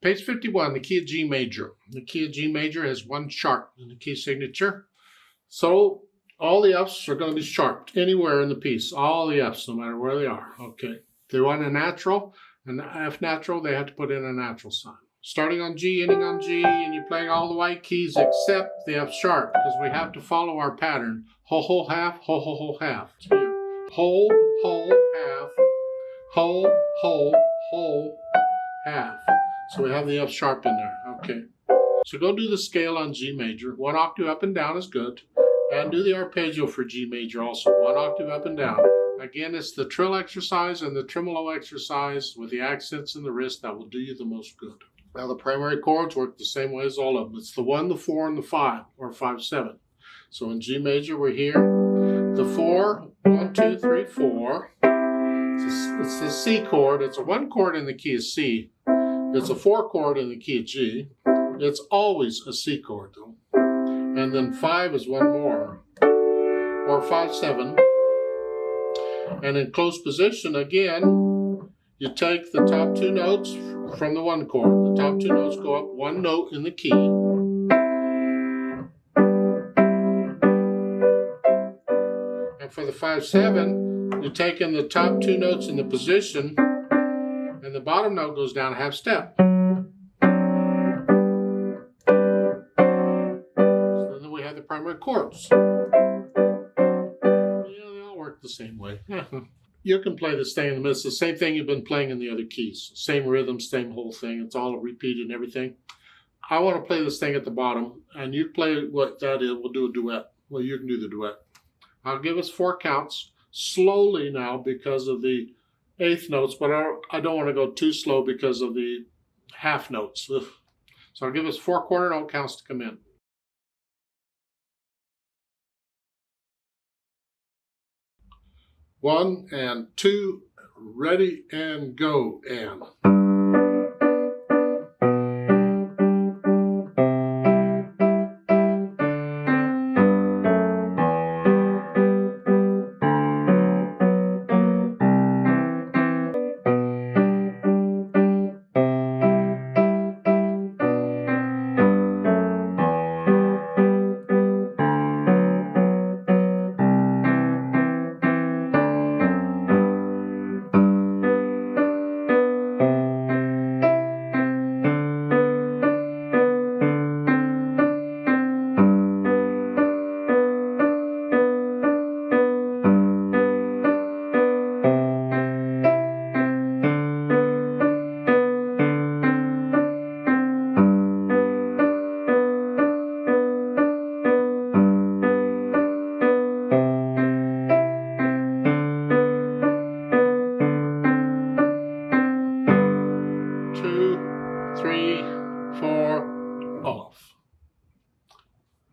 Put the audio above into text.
Page 51, the key of G major. The key of G major has one sharp in the key signature. So all the Fs are going to be sharped anywhere in the piece. All the Fs, no matter where they are. Okay. If they want a natural, an F natural, they have to put in a natural sign. Starting on G, ending on G, and you're playing all the white keys except the F sharp, because we have to follow our pattern. Whole, whole, half, whole, whole, whole, half. Whole, whole, half, whole, whole, whole, half. So we have the F sharp in there. Okay. So go do the scale on G major. 1 octave up and down is good. And do the arpeggio for G major also. 1 octave up and down. Again, it's the trill exercise and the tremolo exercise with the accents in the wrist that will do you the most good. Now the primary chords work the same way as all of them. It's the 1, the 4, and the 5, or 5, 7. So in G major, we're here. The 4, 1, 2, 3, 4. It's the C chord. It's a 1 chord in the key of C. It's a 4 chord in the key of G. It's always a C chord though. And then 5 is 1 more, or 5, 7. And in close position again, you take the top 2 notes from the 1 chord. The top 2 notes go up 1 note in the key. And for the 5, 7, you take in the top 2 notes in the position, and the bottom note goes down a half step. So then we have the primary chords. Yeah, they all work the same way. You can play this thing in the middle. It's the same thing you've been playing in the other keys. Same rhythm, same whole thing. It's all repeated and everything. I want to play this thing at the bottom, and you play what that is. We'll do a duet. Well, you can do the duet. I'll give us 4 counts. Slowly now because of the 8th notes, but I don't want to go too slow because of the half notes. Ugh. So I'll give us 4 quarter note counts to come in. 1 and 2, ready and go, and. Three,